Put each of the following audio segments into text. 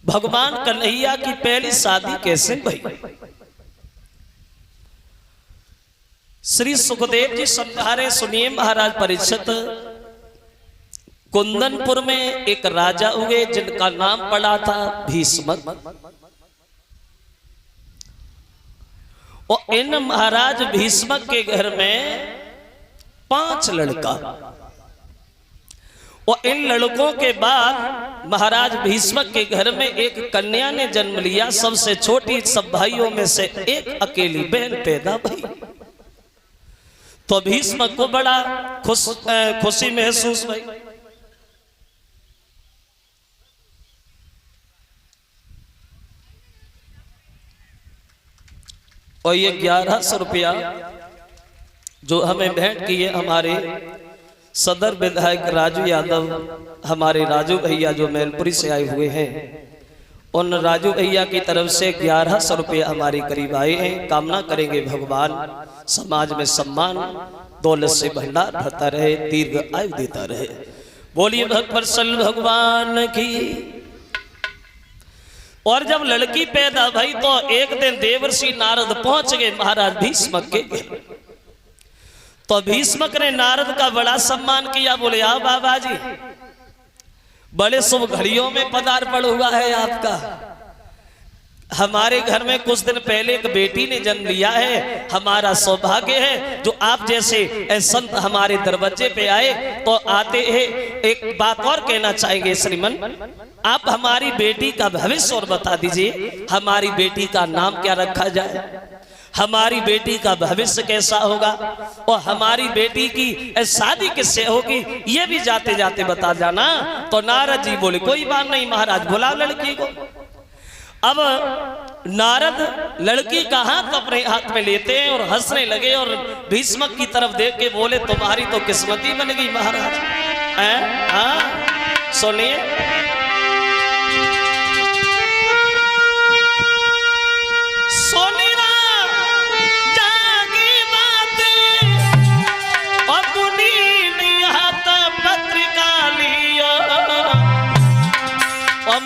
भगवान कन्हैया की पहली शादी कैसे भई। श्री सुखदेव जी समझा रहे, सुनिए महाराज परीक्षित। कुंदनपुर में एक राजा हुए जिनका नाम पड़ा था भीष्मक। और इन महाराज भीष्मक के घर में 5 लड़का, और इन लड़कों के बाद महाराज भीष्मक के घर में एक कन्या ने जन्म लिया। सबसे छोटी सब भाइयों में से एक अकेली बहन पैदा भई। तो भीष्मक को बड़ा खुशी महसूस हुई। और ये 1100 रुपया जो हमें भेंट किए हमारे सदर विधायक राजू यादव, हमारे राजू भैया जो मैनपुरी से आए हुए हैं, उन राजू भैया की तरफ से 1100 रुपया हमारे करीब आए हैं। कामना करेंगे भगवान समाज में सम्मान दौलत से भंडार भरता रहे, दीर्घ आयु देता रहे। बोलिए भक्त वत्सल भगवान की। और जब लड़की पैदा भई तो एक दिन देवर्षि नारद पहुंच गए महाराज भीष्मक के घर। तो भीष्मक ने नारद का बड़ा सम्मान किया। बोले आओ बाबा जी, बड़े शुभ घड़ियों में पदार्पण हुआ है आपका। हमारे घर में कुछ दिन पहले एक बेटी ने जन्म लिया है। हमारा सौभाग्य है जो आप जैसे संत हमारे दरवाजे पे आए। तो आते हैं एक बात और कहना चाहेंगे श्रीमन, आप हमारी बेटी का भविष्य और बता दीजिए। हमारी बेटी का नाम क्या रखा जाए, हमारी बेटी का भविष्य कैसा होगा, और हमारी बेटी की शादी किससे होगी, ये भी जाते जाते बता जाना। तो नारद जी बोले कोई बात नहीं महाराज, बुलाओ लड़की को। अब नारद लड़की का हाथ अपने हाथ में लेते हैं और हंसने लगे और भीष्मक की तरफ देख के बोले तुम्हारी तो किस्मती बन गई महाराज। हाँ सुनिए,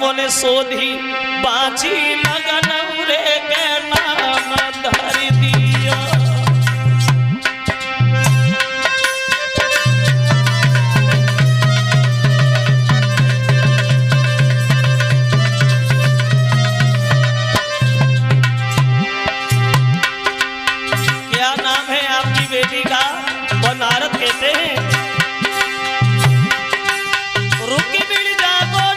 मोने सोधी बाजी लगन रे के नाम धर दिया। क्या नाम है आपकी बेटी का? वो नारद कहते हैं रुकी मिल जागो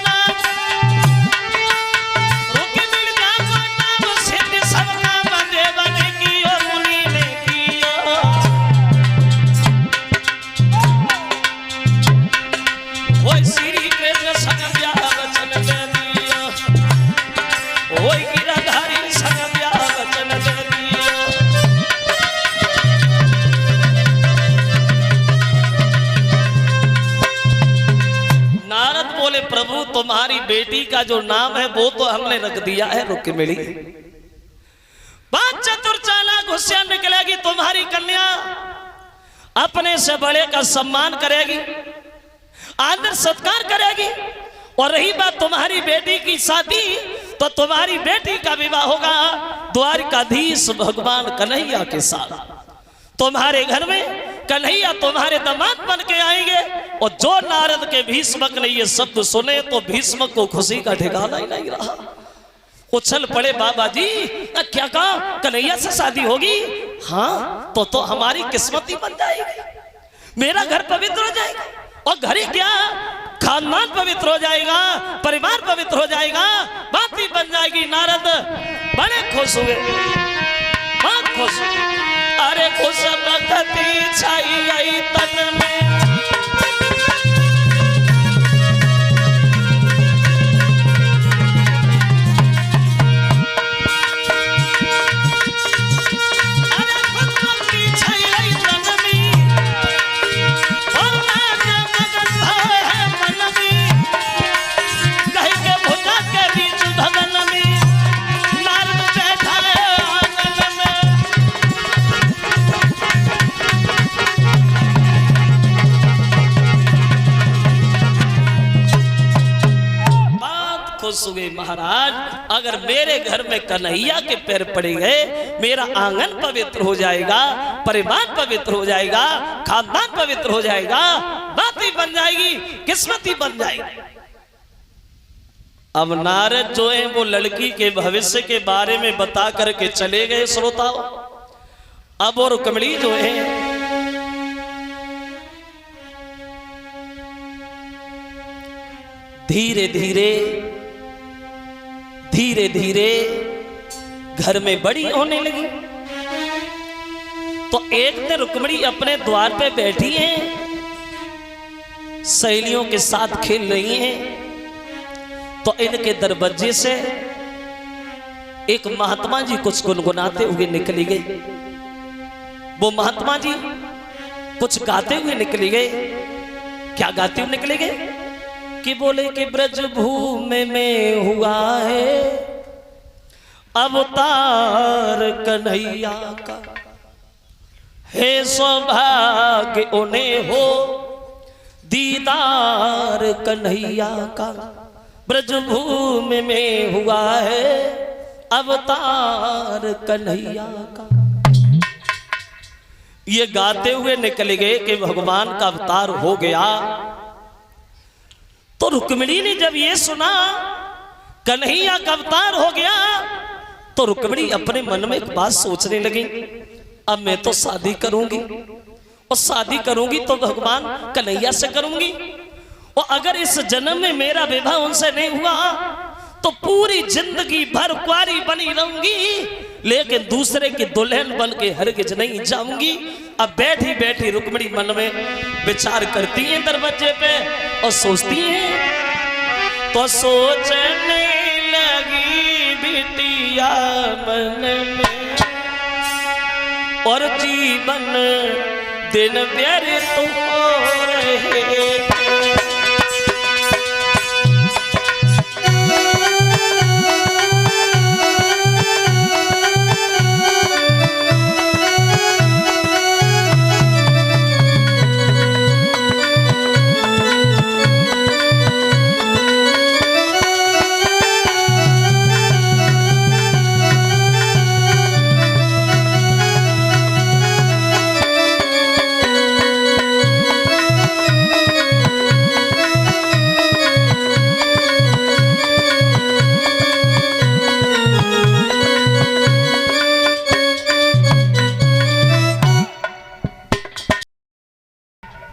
प्रभु तुम्हारी बेटी का जो नाम है वो तो हमने रख दिया है रुक्मिणी। बात चतुर चालाक होशियार निकलेगी। तुम्हारी कन्या अपने से बड़े का सम्मान करेगी, आदर सत्कार करेगी। और रही बात तुम्हारी बेटी की शादी, तो तुम्हारी बेटी का विवाह होगा द्वारकाधीश भगवान कन्हैया के साथ। तुम्हारे घर में कन्हैया तुम्हारे दामाद बन के आएंगे। और जो नारद के भीष्मक ने ये शब्द सुने तो भीष्मक को खुशी का ठिकाना ही नहीं रहा। उछल पड़े बाबा जी, क्या कहा कन्हैया से शादी होगी? हाँ तो हमारी किस्मत ही बन जाएगी, मेरा घर पवित्र हो जाएगा। और घर ही क्या, खानदान पवित्र हो जाएगा, परिवार पवित्र हो जाएगा, बात ही बन जाएगी। नारद बड़े खुश हुए, बहुत खुश। अरे खुश प्रकृति छाई आई तन में, खुश हुए महाराज, अगर मेरे घर में कन्हैया के पैर पड़े गए, मेरा आंगन पवित्र हो जाएगा, परिवार पवित्र हो जाएगा, खानदान पवित्र हो जाएगा, बात ही बन जाएगी, किस्मत ही बन जाएगी। अब नारद जो है वो लड़की के भविष्य के बारे में बता करके चले गए श्रोताओं। अब और रुक्मिणी जो है धीरे धीरे धीरे धीरे घर में बड़ी होने लगी। तो एक दिन रुक्मिणी अपने द्वार पे बैठी हैं, सहेलियों के साथ खेल रही हैं। तो इनके दरवाजे से एक महात्मा जी कुछ गुनगुनाते हुए निकली गई। वो महात्मा जी कुछ गाते हुए निकली गए। क्या गाते हुए निकले गए कि बोले कि ब्रज भूमि में हुआ है अवतार कन्हैया का, हे सौभाग्य उन्हें हो दीदार कन्हैया का। ब्रज भूमि में हुआ है अवतार कन्हैया का। ये गाते हुए निकल गए कि भगवान का अवतार हो गया। तो रुक्मिणी ने जब ये सुना कन्हैया का अवतार हो गया, तो रुक्मिणी अपने मन में एक बात सोचने लगी, अब मैं तो शादी करूंगी, और शादी करूंगी तो भगवान कन्हैया से करूंगी, और अगर इस जन्म में मेरा विवाह उनसे नहीं हुआ तो पूरी जिंदगी भर कुंवारी बनी रहूंगी, लेकिन दूसरे की दुल्हन बन के हरगिज नहीं जाऊंगी। अब बैठी बैठी रुक्मिणी मन में विचार करती हैं दरवाजे पे और सोचती हैं। तो सोचने लगी बिटिया मन में, और जीवन दिन व्यर्थ हो रहे।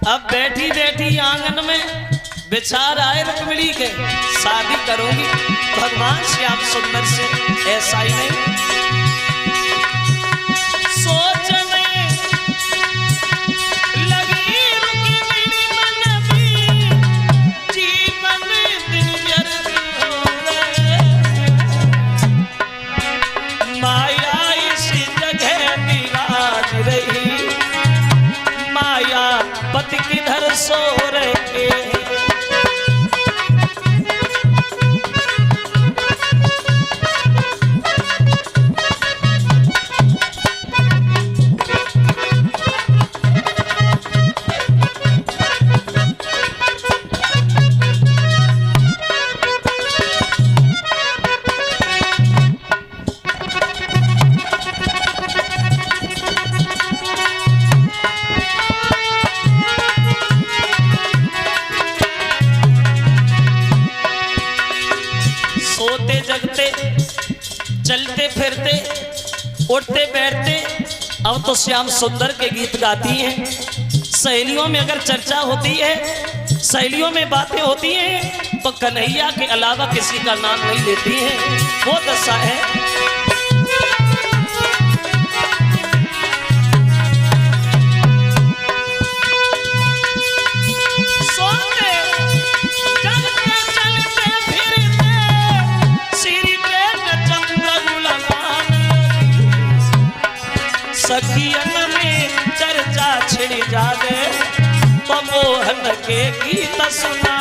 अब बैठी बैठी आंगन में विचार आए रुक्मिणी के, शादी करूंगी भगवान श्याम सुंदर से, ऐसा ही नहीं। सोचने लगी रुक्मिणी मन में, जीवन दिन व्यर्थ हो रहे। माया इस जगह विराज रही, माया पति किधर सो रहे। चलते फिरते उठते बैठते अब तो श्याम सुंदर के गीत गाती हैं। सहेलियों में अगर चर्चा होती है, सहेलियों में बातें होती हैं, तो कन्हैया के अलावा किसी का नाम नहीं लेती हैं। वो दशा है। सखियन में चर्चा छिड़ जावे, तो मोहन के गीत सुना।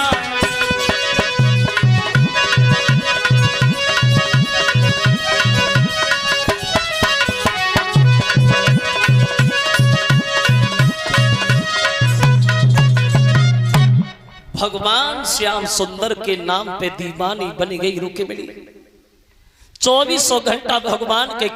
भगवान श्याम सुंदर के नाम पे दीवानी बन गई रुक्मिणी। 2400 घंटा भगवान के